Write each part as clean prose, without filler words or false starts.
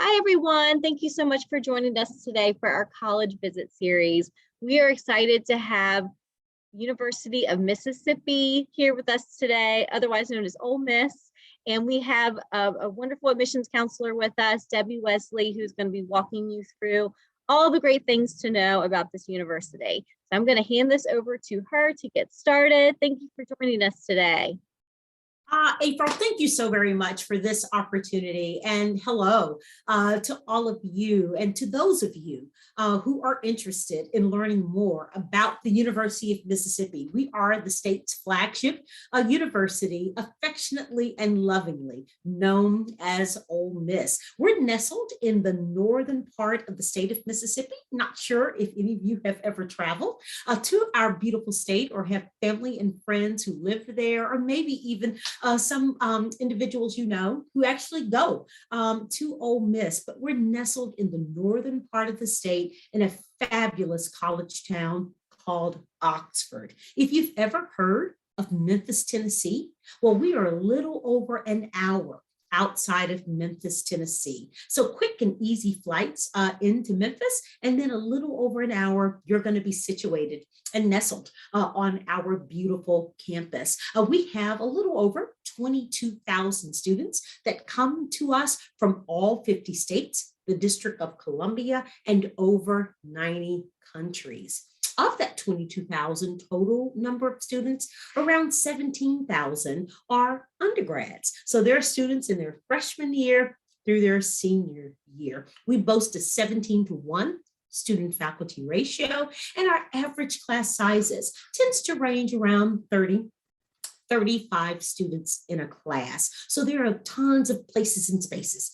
Hi, everyone. Thank you so much for joining us today for our college visit series. We are excited to have University of Mississippi here with us today, otherwise known as Ole Miss. And we have a wonderful admissions counselor with us, Debbie Wesley, who's going to be walking you through all the great things to know about this university. So I'm going to hand this over to her to get started. Thank you for joining us today. April, thank you so very much for this opportunity, and hello to all of you and to those of you who are interested in learning more about the University of Mississippi. We are the state's flagship university, affectionately and lovingly known as Ole Miss. We're nestled in the northern part of the state of Mississippi. Not sure if any of you have ever traveled to our beautiful state or have family and friends who live there, or maybe even some individuals you know who actually go to Ole Miss, but we're nestled in the northern part of the state in a fabulous college town called Oxford. If you've ever heard of Memphis, Tennessee, well, we are a little over an hour outside of Memphis, Tennessee. So quick and easy flights into Memphis, and then a little over an hour, you're going to be situated and nestled on our beautiful campus. We have a little over 22,000 students that come to us from all 50 states, the District of Columbia, and over 90 countries. Of that 22,000 total number of students, around 17,000 are undergrads. So they're students in their freshman year through their senior year. We boast a 17-to-1 student faculty ratio, and our average class sizes tends to range around 35 students in a class. So there are tons of places and spaces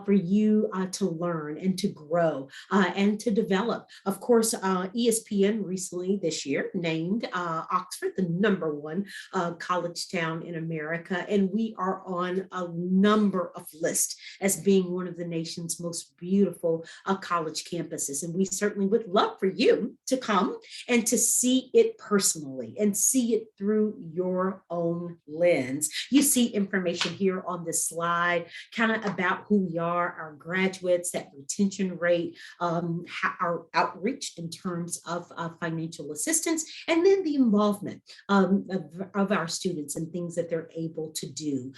for you to learn and to grow and to develop. Of course, ESPN recently this year named Oxford the #1 college town in America, and we are on a number of lists as being one of the nation's most beautiful college campuses. And we certainly would love for you to come and to see it personally and see it through your own lens. You see information here on this slide, kind of about who we are, our graduates, that retention rate, our outreach in terms of financial assistance, and then the involvement of our students and things that they're able to do,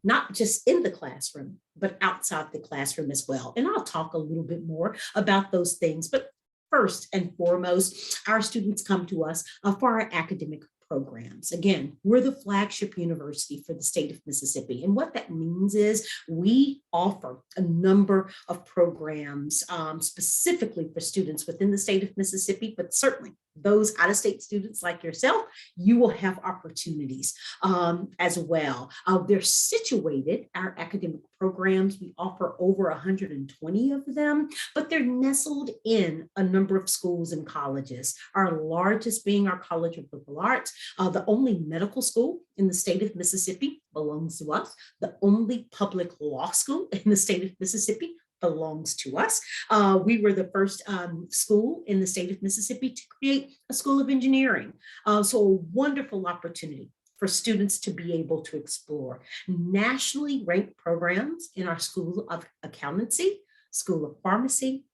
not just in the classroom, but outside the classroom as well. And I'll talk a little bit more about those things. But first and foremost, our students come to us for our academic programs. Again, we're the flagship university for the state of Mississippi. And what that means is we offer a number of programs specifically for students within the state of Mississippi, but certainly those out-of-state students like yourself, you will have opportunities as well. They're situated, our academic programs, we offer over 120 of them, but they're nestled in a number of schools and colleges, our largest being our College of Liberal Arts. The only medical school in the state of Mississippi belongs to us. The only public law school in the state of Mississippi belongs to us. We were the first school in the state of Mississippi to create a school of engineering. So a wonderful opportunity for students to be able to explore nationally ranked programs in our School of Accountancy, School of Pharmacy,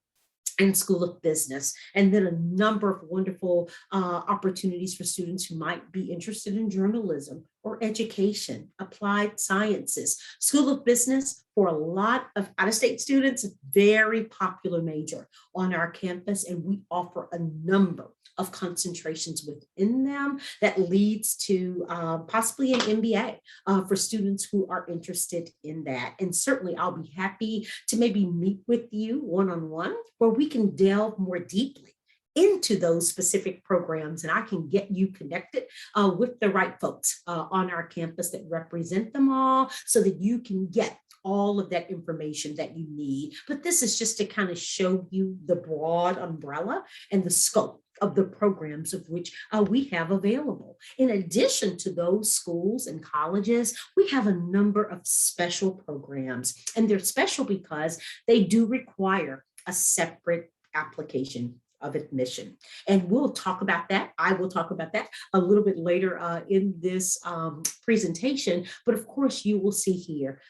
and School of Business, and then a number of wonderful opportunities for students who might be interested in journalism or education, applied sciences. School of Business, for a lot of out-of-state students, very popular major on our campus, and we offer a number of concentrations within them that leads to possibly an MBA for students who are interested in that. And certainly I'll be happy to maybe meet with you one-on-one where we can delve more deeply into those specific programs, and I can get you connected with the right folks on our campus that represent them all so that you can get all of that information that you need. But this is just to kind of show you the broad umbrella and the scope of the programs of which we have available. In addition to those schools and colleges, we have a number of special programs, and they're special because they do require a separate application of admission. And we'll talk about that. I will talk about that a little bit later in this presentation. But of course, you will see here,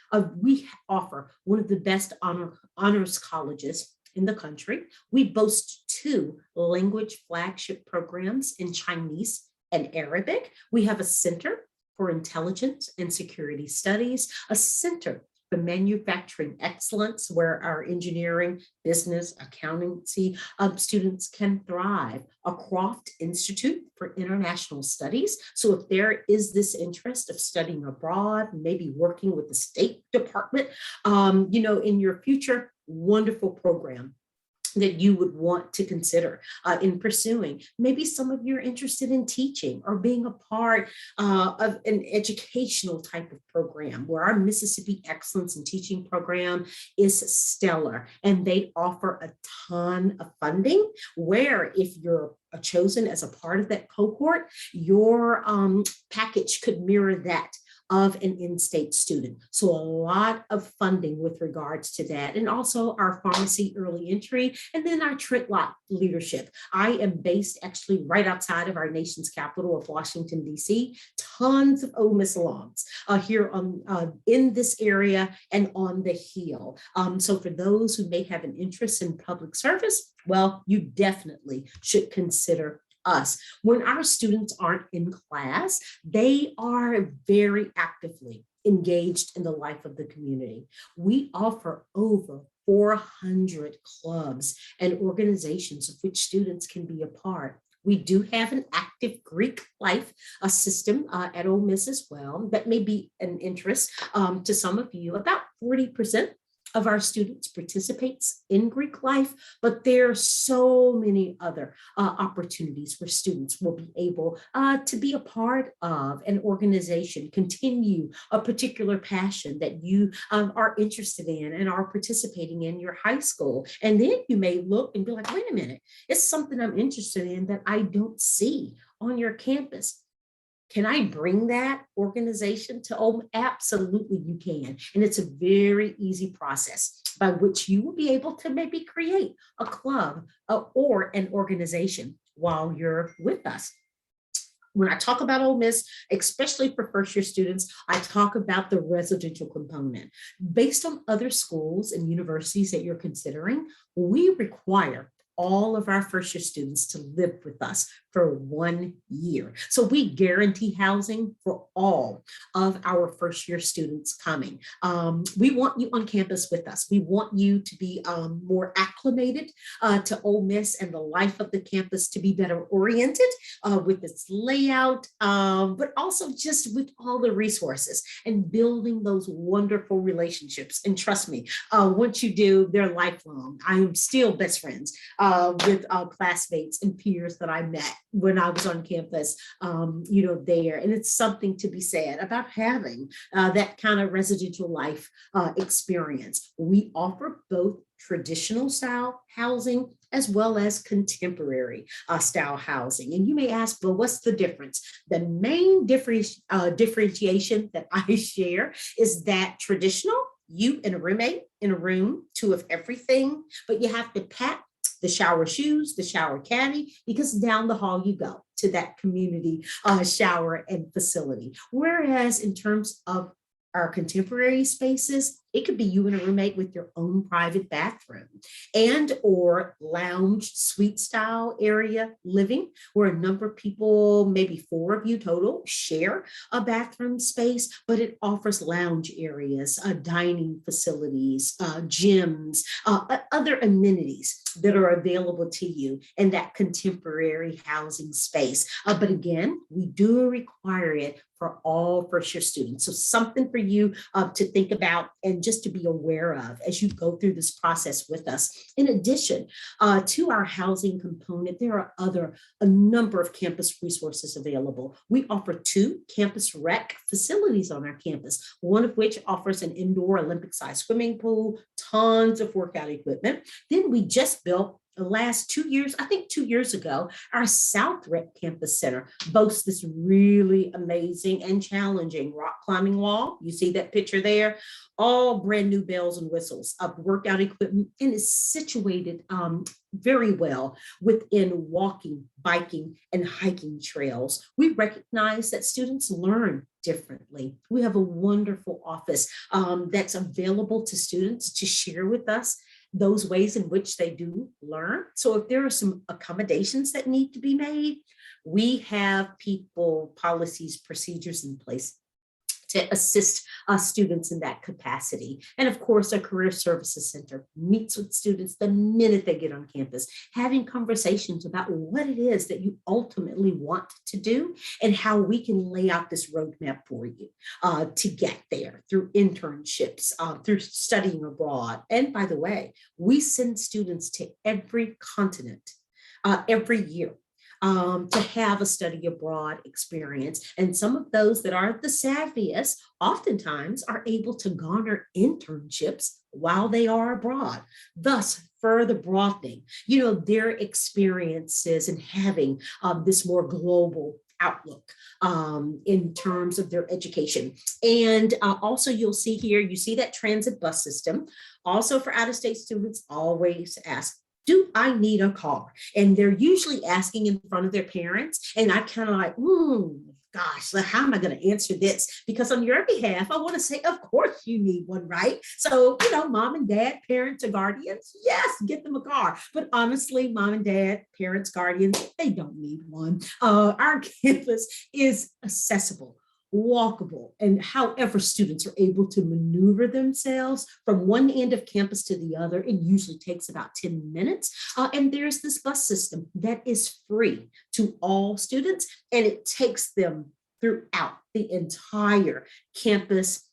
we offer one of the best honors colleges in the country. We boast 2 language flagship programs in Chinese and Arabic. We have a center for intelligence and security studies, a center for manufacturing excellence, where our engineering, business, accountancy students can thrive, a Croft Institute for International Studies. So if there is this interest of studying abroad, maybe working with the State Department, in your future, wonderful program that you would want to consider in pursuing. Maybe some of you are interested in teaching or being a part of an educational type of program, where our Mississippi Excellence in Teaching program is stellar, and they offer a ton of funding, where if you're chosen as a part of that cohort, your package could mirror that of an in-state student. So a lot of funding with regards to that. And also our pharmacy early entry, and then our Trent Lot leadership. I am based actually right outside of our nation's capital of Washington, D.C. Tons of Ole Miss alums here in this area and on the Hill. So for those who may have an interest in public service, well, you definitely should consider us. When our students aren't in class, they are very actively engaged in the life of the community. We offer over 400 clubs and organizations of which students can be a part. We do have an active Greek life system at Ole Miss as well. That may be an interest to some of you. About 40% of our students participates in Greek life, but there are so many other opportunities where students will be able to be a part of an organization, continue a particular passion that you are interested in and are participating in your high school. And then you may look and be like, wait a minute, it's something I'm interested in that I don't see on your campus. Can I bring that organization to Ole Miss? Absolutely, you can. And it's a very easy process by which you will be able to maybe create a club or an organization while you're with us. When I talk about Ole Miss, especially for first year students, I talk about the residential component. Based on other schools and universities that you're considering, we require all of our first year students to live with us for 1 year. So we guarantee housing for all of our first year students coming. We want you on campus with us. We want you to be more acclimated to Ole Miss and the life of the campus, to be better oriented with its layout, but also just with all the resources and building those wonderful relationships. And trust me, once you do, they're lifelong. I am still best friends with classmates and peers that I met when I was on campus, there. And it's something to be said about having that kind of residential life experience. We offer both traditional style housing as well as contemporary style housing. And you may ask, well, what's the difference? The main differentiation that I share is that traditional, you and a roommate in a room, 2 of everything, but you have to pack the shower shoes, the shower caddy, because down the hall you go to that community shower and facility. Whereas in terms of our contemporary spaces, it could be you and a roommate with your own private bathroom and or lounge suite style area living, where a number of people, maybe 4 of you total, share a bathroom space, but it offers lounge areas, dining facilities, gyms, other amenities that are available to you in that contemporary housing space. But again, we do require it for all first year students. So something for you to think about and just to be aware of as you go through this process with us. In addition to our housing component, there are a number of campus resources available. We offer 2 campus rec facilities on our campus, one of which offers an indoor Olympic-sized swimming pool, tons of workout equipment. Then we just built the last 2 years, I think 2 years ago, our South Rec Campus Center boasts this really amazing and challenging rock climbing wall. You see that picture there? All brand new bells and whistles of workout equipment, and is situated very well within walking, biking, and hiking trails. We recognize that students learn differently. We have a wonderful office that's available to students to share with us those ways in which they do learn. So if there are some accommodations that need to be made, we have people, policies, procedures in place to assist students in that capacity. And of course, our Career Services Center meets with students the minute they get on campus, having conversations about what it is that you ultimately want to do and how we can lay out this roadmap for you to get there through internships, through studying abroad. And by the way, we send students to every continent every year to have a study abroad experience. And some of those that aren't the savviest oftentimes are able to garner internships while they are abroad, thus further broadening, their experiences and having this more global outlook in terms of their education. And also you'll see here, you see that transit bus system. Also for out-of-state students, always ask, do I need a car? And they're usually asking in front of their parents. And I kind of like, gosh, how am I going to answer this? Because on your behalf, I want to say, of course you need one, right? So, mom and dad, parents or guardians, yes, get them a car. But honestly, mom and dad, parents, guardians, they don't need one. Our campus is accessible, walkable, and however students are able to maneuver themselves from one end of campus to the other, it usually takes about 10 minutes. And there's this bus system that is free to all students, and it takes them throughout the entire campus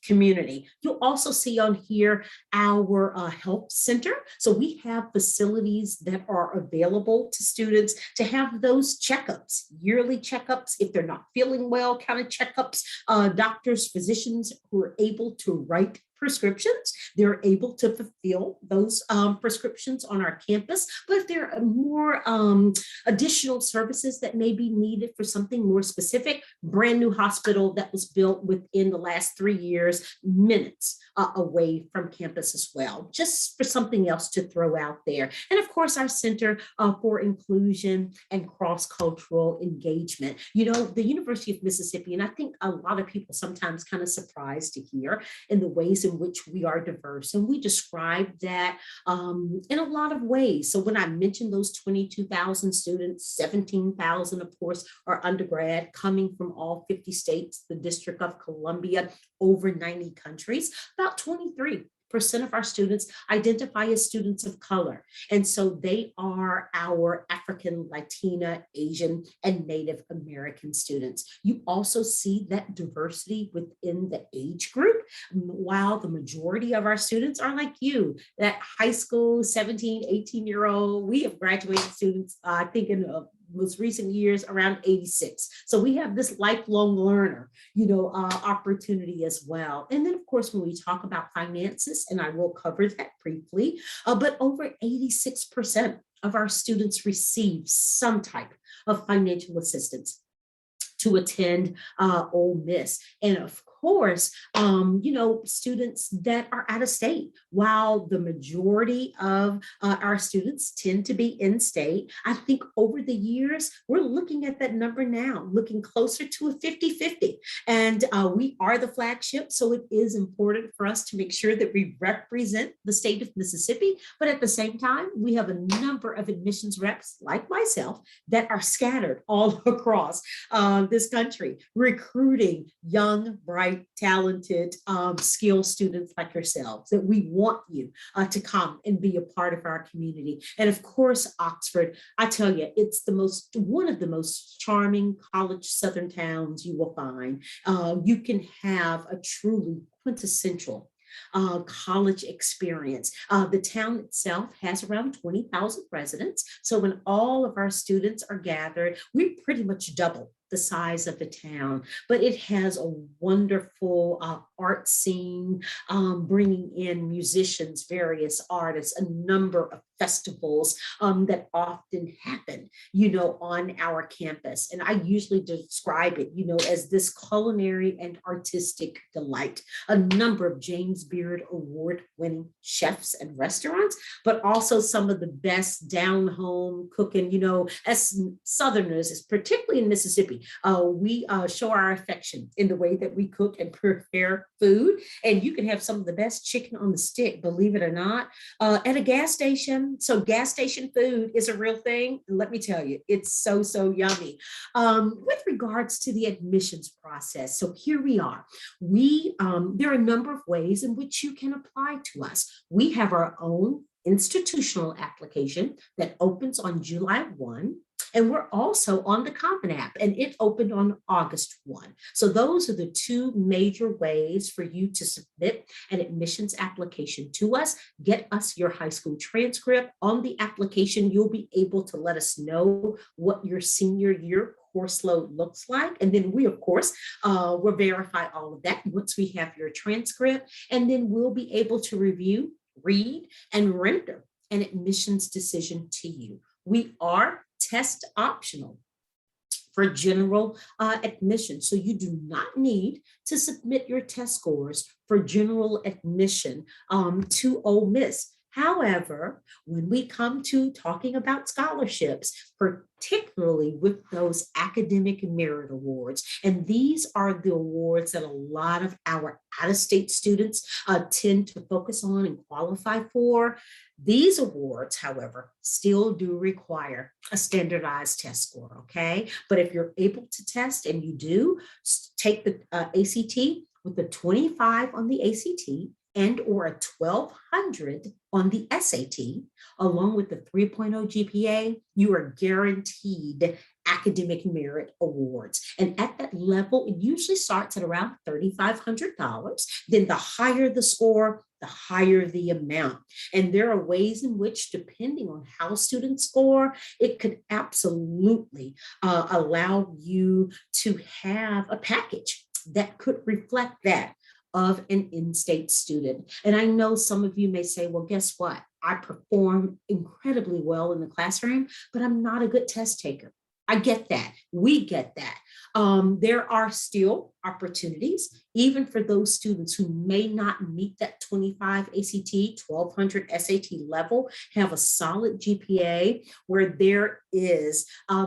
community. You'll also see on here our health center. So we have facilities that are available to students to have those checkups, yearly checkups, if they're not feeling well, kind of checkups, doctors, physicians who are able to write prescriptions. They're able to fulfill those prescriptions on our campus, but if there are more additional services that may be needed for something more specific, brand new hospital that was built within the last 3 years, minutes away from campus as well, just for something else to throw out there. And of course, our Center for Inclusion and Cross-Cultural Engagement. The University of Mississippi, and I think a lot of people sometimes kind of surprised to hear in the ways in which we are diverse. And we describe that in a lot of ways. So when I mentioned those 22,000 students, 17,000, of course, are undergrad coming from all 50 states, the District of Columbia, over 90 countries, about 23% of our students identify as students of color. And so they are our African, Latina, Asian, and Native American students. You also see that diversity within the age group. While the majority of our students are like you, that high school 17, 18-year-old, we have graduated students, I think in most recent years around 86. So we have this lifelong learner, opportunity as well. And then of course, when we talk about finances, and I will cover that briefly, but over 86% of our students receive some type of financial assistance to attend Ole Miss. And of course, students that are out of state, while the majority of our students tend to be in state, I think over the years, we're looking at that number now, looking closer to a 50-50. And we are the flagship, so it is important for us to make sure that we represent the state of Mississippi. But at the same time, we have a number of admissions reps like myself that are scattered all across this country, recruiting young, bright, talented, skilled students like yourselves, that we want you to come and be a part of our community. And of course, Oxford, I tell you, it's one of the most charming college southern towns you will find. You can have a truly quintessential college experience. The town itself has around 20,000 residents. So when all of our students are gathered, we pretty much double the size of the town, but it has a wonderful art scene, bringing in musicians, various artists, a number of festivals that often happen, on our campus. And I usually describe it, as this culinary and artistic delight. A number of James Beard award-winning chefs and restaurants, but also some of the best down-home cooking, as Southerners, is particularly in Mississippi. We show our affection in the way that we cook and prepare food. And you can have some of the best chicken on the stick, believe it or not, at a gas station. So gas station food is a real thing. Let me tell you, it's so, so yummy. With regards to the admissions process, so here we are. There are a number of ways in which you can apply to us. We have our own institutional application that opens on July 1. And we're also on the Common App, and it opened on August 1. So those are the two major ways for you to submit an admissions application to us. Get us your high school transcript. On the application, you'll be able to let us know what your senior year course load looks like. And then we, of course, will verify all of that once we have your transcript. And then we'll be able to review, read, and render an admissions decision to you. We are test optional for general admission. So you do not need to submit your test scores for general admission to Ole Miss. However, when we come to talking about scholarships, particularly with those academic merit awards, and these are the awards that a lot of our out-of-state students tend to focus on and qualify for, these awards, however, still do require a standardized test score, okay? But if you're able to test, and you do, take the ACT with a 25 on the ACT, and or a 1200 on the SAT, along with the 3.0 GPA, you are guaranteed academic merit awards. And at that level, it usually starts at around $3,500. Then the higher the score, the higher the amount. And there are ways in which, depending on how students score, it could absolutely allow you to have a package that could reflect that of an in-state student. And I know some of you may say, well, guess what? I perform incredibly well in the classroom, but I'm not a good test taker. I get that. We get that. There are still opportunities, even for those students who may not meet that 25 ACT, 1200 SAT level, have a solid GPA, where there is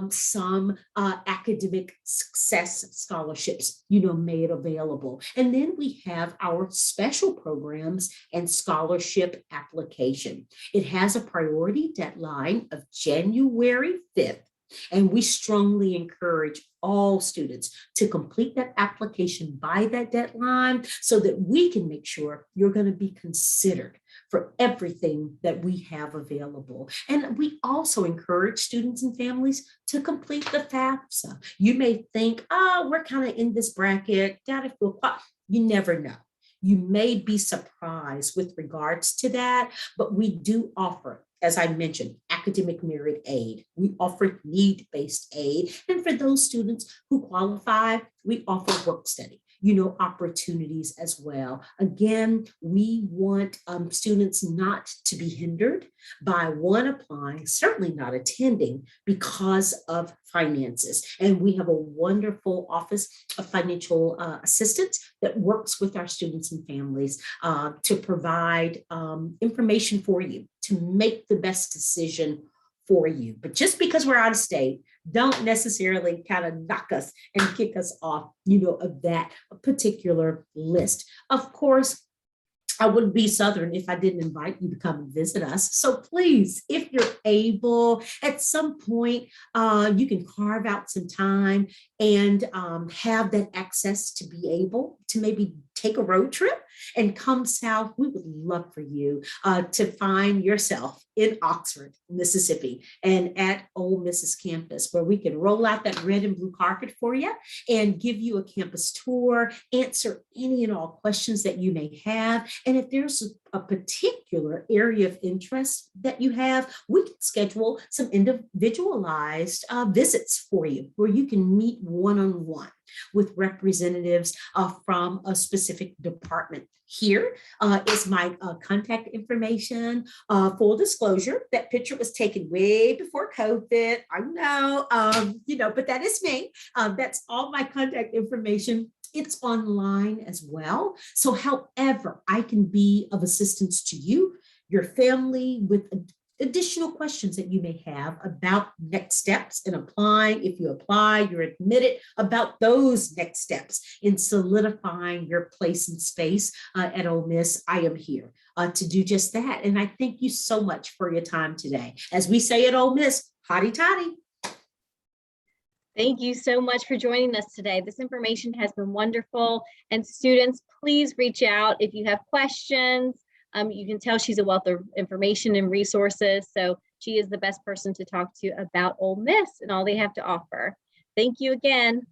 some academic success scholarships, made available. And then we have our special programs and scholarship application. It has a priority deadline of January 5th. And we strongly encourage all students to complete that application by that deadline, so that we can make sure you're going to be considered for everything that we have available. And we also encourage students and families to complete the FAFSA. You may think, we're kind of in this bracket, you never know. You may be surprised with regards to that, but we do offer, as I mentioned, academic merit aid. We offer need-based aid. And for those students who qualify, we offer work study, opportunities as well. Again, we want students not to be hindered by applying, certainly not attending, because of finances. And we have a wonderful office of financial assistance that works with our students and families to provide information for you to make the best decision for you. But just because we're out of state, don't necessarily kind of knock us and kick us off, of that particular list. Of course, I wouldn't be Southern if I didn't invite you to come and visit us. So please, if you're able, at some point, you can carve out some time and have that access to be able to maybe take a road trip and come south. We would love for you to find yourself in Oxford, Mississippi, and at Ole Miss's campus, where we can roll out that red and blue carpet for you and give you a campus tour, answer any and all questions that you may have, And if there's a particular area of interest that you have, we can schedule some individualized visits for you where you can meet one-on-one with representatives from a specific department. Here is my contact information. Full disclosure, that picture was taken way before COVID. I know, but that is me. That's all my contact information. It's online as well. So however I can be of assistance to you, your family, with additional questions that you may have about next steps in applying. If you apply, you're admitted, about those next steps in solidifying your place and space at Ole Miss. I am here to do just that. And I thank you so much for your time today. As we say at Ole Miss, hotty toddy. Thank you so much for joining us today. This information has been wonderful. And students, please reach out if you have questions. You can tell she's a wealth of information and resources. So she is the best person to talk to about Ole Miss and all they have to offer. Thank you again.